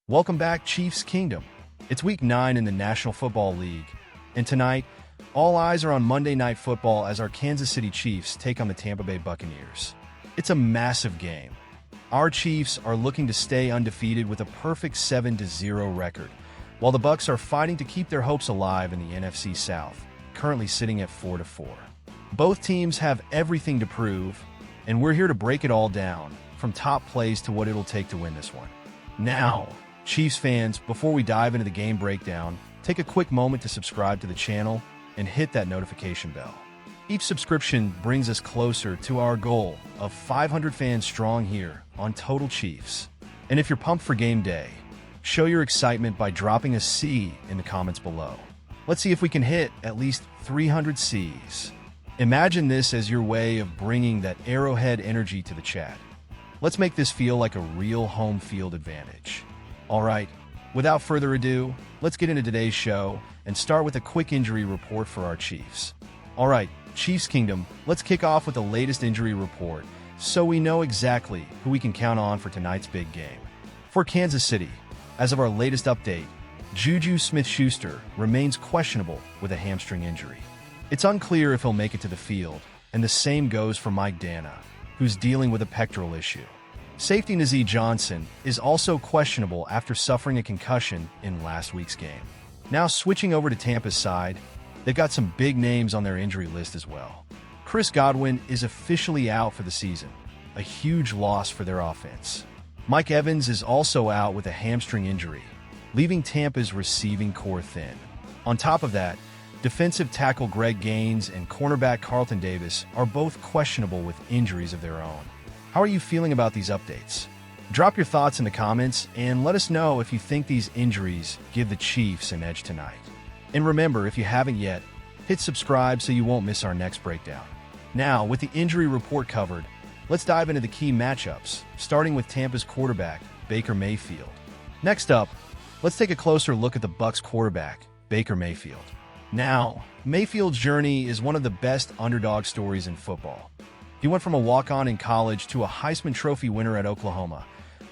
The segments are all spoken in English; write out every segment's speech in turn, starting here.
Welcome back, Chiefs Kingdom. It's Week 9 in the National Football League, and tonight, all eyes are on Monday Night Football as our Kansas City Chiefs take on the Tampa Bay Buccaneers. It's a massive game. Our Chiefs are looking to stay undefeated with a perfect 7-0 record, while the Bucs are fighting to keep their hopes alive in the NFC South, currently sitting at 4-4. Both teams have everything to prove, and we're here to break it all down, from top plays to what it'll take to win this one. Now, Chiefs fans, before we dive into the game breakdown, take a quick moment to subscribe to the channel and hit that notification bell. Each subscription brings us closer to our goal of 500 fans strong here on Total Chiefs. And if you're pumped for game day, show your excitement by dropping a C in the comments below. Let's see if we can hit at least 300 C's. Imagine this as your way of bringing that Arrowhead energy to the chat. Let's make this feel like a real home field advantage. All right, without further ado, let's get into today's show and start with a quick injury report for our Chiefs. All right, Chiefs Kingdom, let's kick off with the latest injury report so we know exactly who we can count on for tonight's big game. For Kansas City, as of our latest update, Juju Smith-Schuster remains questionable with a hamstring injury. It's unclear if he'll make it to the field, and the same goes for Mike Dana, who's dealing with a pectoral issue. Safety Nazeeh Johnson is also questionable after suffering a concussion in last week's game. Now switching over to Tampa's side, they've got some big names on their injury list as well. Chris Godwin is officially out for the season, a huge loss for their offense. Mike Evans is also out with a hamstring injury, leaving Tampa's receiving core thin. On top of that, defensive tackle Greg Gaines and cornerback Carlton Davis are both questionable with injuries of their own. How are you feeling about these updates? Drop your thoughts in the comments and let us know if you think these injuries give the Chiefs an edge tonight. And remember, if you haven't yet, hit subscribe so you won't miss our next breakdown. Now, with the injury report covered, let's dive into the key matchups, starting with Tampa's quarterback, Baker Mayfield. Next up, let's take a closer look at the Bucs quarterback, Baker Mayfield. Now, Mayfield's journey is one of the best underdog stories in football. He went from a walk-on in college to a Heisman Trophy winner at Oklahoma,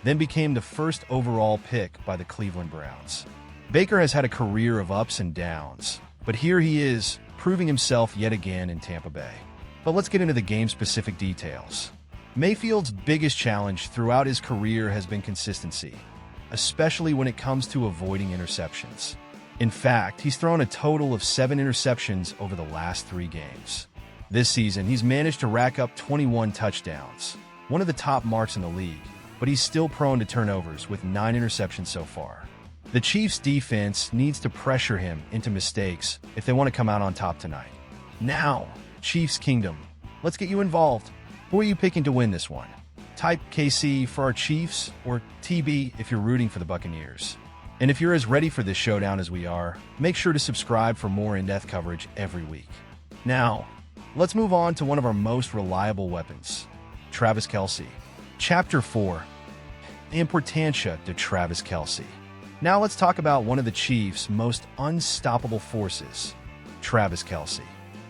then became the first overall pick by the Cleveland Browns. Baker has had a career of ups and downs, but here he is, proving himself yet again in Tampa Bay. But let's get into the game-specific details. Mayfield's biggest challenge throughout his career has been consistency, especially when it comes to avoiding interceptions. In fact, he's thrown a total of 7 interceptions over the last 3 games. This season, he's managed to rack up 21 touchdowns, one of the top marks in the league, but he's still prone to turnovers with 9 interceptions so far. The Chiefs' defense needs to pressure him into mistakes if they want to come out on top tonight. Now, Chiefs Kingdom, let's get you involved. Who are you picking to win this one? Type KC for our Chiefs or TB if you're rooting for the Buccaneers. And if you're as ready for this showdown as we are, make sure to subscribe for more in-depth coverage every week. Now, let's move on to one of our most reliable weapons, Travis Kelce. Chapter 4, Importancia de Travis Kelce. Now let's talk about one of the Chiefs' most unstoppable forces, Travis Kelce.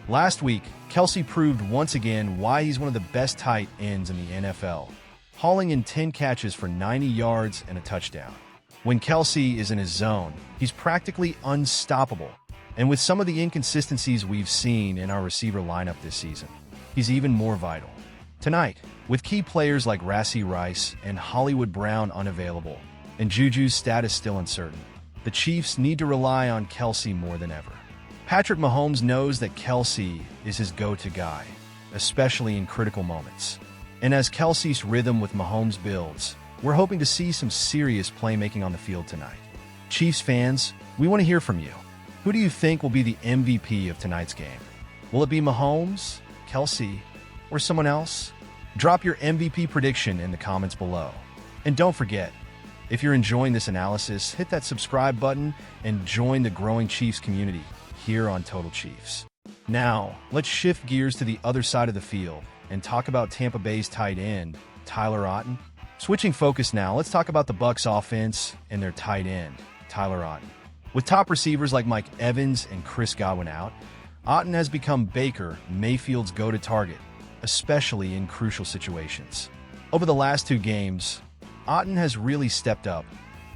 Last week, Kelce proved once again why he's one of the best tight ends in the NFL, hauling in 10 catches for 90 yards and a touchdown. When Kelce is in his zone, he's practically unstoppable. And with some of the inconsistencies we've seen in our receiver lineup this season, he's even more vital. Tonight, with key players like Rashee Rice and Hollywood Brown unavailable, and Juju's status still uncertain, the Chiefs need to rely on Kelce more than ever. Patrick Mahomes knows that Kelce is his go-to guy, especially in critical moments. And as Kelce's rhythm with Mahomes builds, we're hoping to see some serious playmaking on the field tonight. Chiefs fans, we want to hear from you. Who do you think will be the MVP of tonight's game? Will it be Mahomes, Kelce, or someone else? Drop your MVP prediction in the comments below. And don't forget, if you're enjoying this analysis, hit that subscribe button and join the growing Chiefs community here on Total Chiefs. Now, let's shift gears to the other side of the field and talk about Tampa Bay's tight end, Tyler Otton. Switching focus now, let's talk about the Bucs offense and their tight end, Tyler Otton. With top receivers like Mike Evans and Chris Godwin out, Otton has become Baker Mayfield's go-to target, especially in crucial situations. Over the last 2 games, Otton has really stepped up,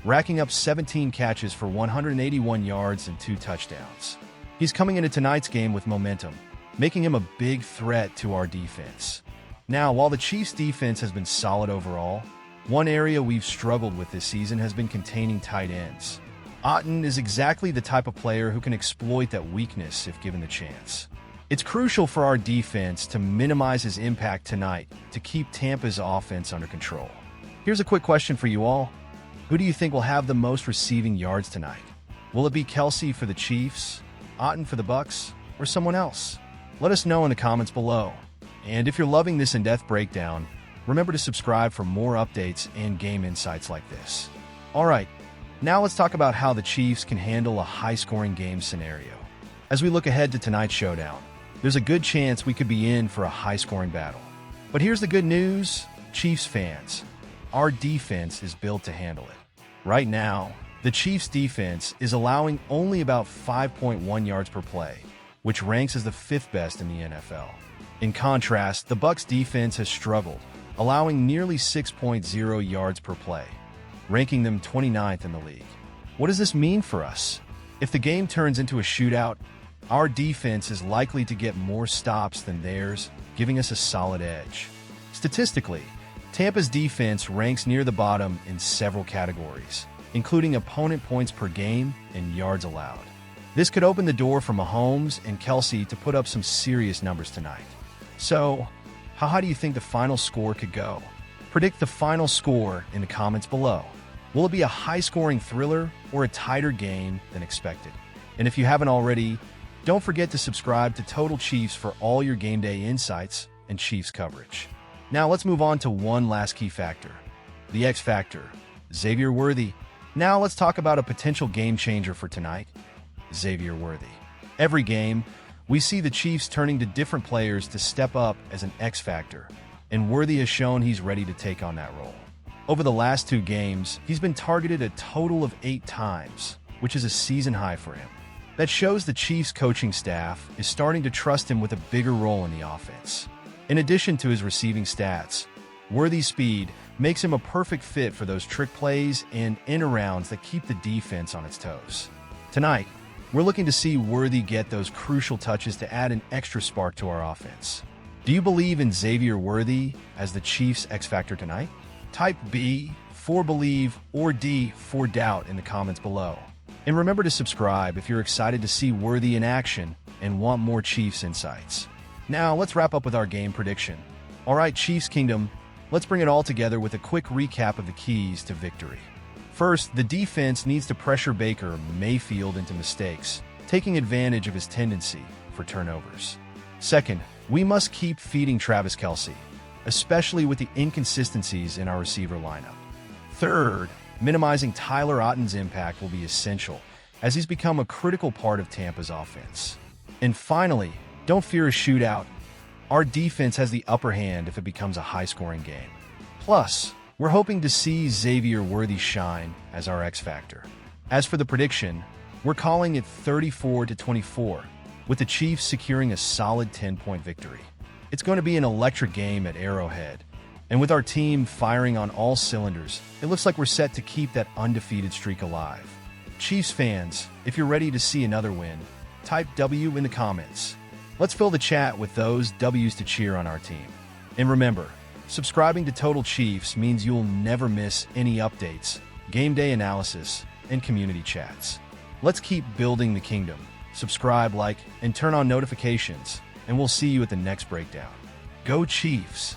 racking up 17 catches for 181 yards and 2 touchdowns. He's coming into tonight's game with momentum, making him a big threat to our defense. Now, while the Chiefs' defense has been solid overall, one area we've struggled with this season has been containing tight ends. Otton is exactly the type of player who can exploit that weakness if given the chance. It's crucial for our defense to minimize his impact tonight to keep Tampa's offense under control. Here's a quick question for you all. Who do you think will have the most receiving yards tonight? Will it be Kelsey for the Chiefs, Otton for the Bucs, or someone else? Let us know in the comments below. And if you're loving this in-depth breakdown, remember to subscribe for more updates and game insights like this. Alright, now let's talk about how the Chiefs can handle a high-scoring game scenario. As we look ahead to tonight's showdown, there's a good chance we could be in for a high-scoring battle. But here's the good news, Chiefs fans. Our defense is built to handle it. Right now, the Chiefs' defense is allowing only about 5.1 yards per play, which ranks as the 5th best in the NFL. In contrast, the Bucs' defense has struggled, allowing nearly 6.0 yards per play, ranking them 29th in the league. What does this mean for us? If the game turns into a shootout, our defense is likely to get more stops than theirs, giving us a solid edge. Statistically, Tampa's defense ranks near the bottom in several categories, including opponent points per game and yards allowed. This could open the door for Mahomes and Kelsey to put up some serious numbers tonight. So, how high do you think the final score could go? Predict the final score in the comments below. Will it be a high-scoring thriller or a tighter game than expected? And if you haven't already, don't forget to subscribe to Total Chiefs for all your game day insights and Chiefs coverage. Now let's move on to one last key factor, the X factor, Xavier Worthy. Now let's talk about a potential game changer for tonight, Xavier Worthy. Every game, we see the Chiefs turning to different players to step up as an X factor, and Worthy has shown he's ready to take on that role. Over the last 2 games, he's been targeted a total of 8 times, which is a season high for him. That shows the Chiefs coaching staff is starting to trust him with a bigger role in the offense. In addition to his receiving stats, Worthy's speed makes him a perfect fit for those trick plays and end-arounds that keep the defense on its toes. Tonight, we're looking to see Worthy get those crucial touches to add an extra spark to our offense. Do you believe in Xavier Worthy as the Chiefs' X Factor tonight? Type B for believe or D for doubt in the comments below. And remember to subscribe if you're excited to see Worthy in action and want more Chiefs insights. Now, let's wrap up with our game prediction. Alright, Chiefs Kingdom, let's bring it all together with a quick recap of the keys to victory. First, the defense needs to pressure Baker Mayfield into mistakes, taking advantage of his tendency for turnovers. Second, we must keep feeding Travis Kelce, especially with the inconsistencies in our receiver lineup. Third, minimizing Tyler Otton's impact will be essential, as he's become a critical part of Tampa's offense. And finally, don't fear a shootout. Our defense has the upper hand if it becomes a high-scoring game. Plus, we're hoping to see Xavier Worthy shine as our X Factor. As for the prediction, we're calling it 34-24, with the Chiefs securing a solid 10-point victory. It's going to be an electric game at Arrowhead, and with our team firing on all cylinders, it looks like we're set to keep that undefeated streak alive. Chiefs fans, if you're ready to see another win, type W in the comments. Let's fill the chat with those W's to cheer on our team. And remember, subscribing to Total Chiefs means you'll never miss any updates, game day analysis, and community chats. Let's keep building the kingdom. Subscribe, like, and turn on notifications, and we'll see you at the next breakdown. Go Chiefs!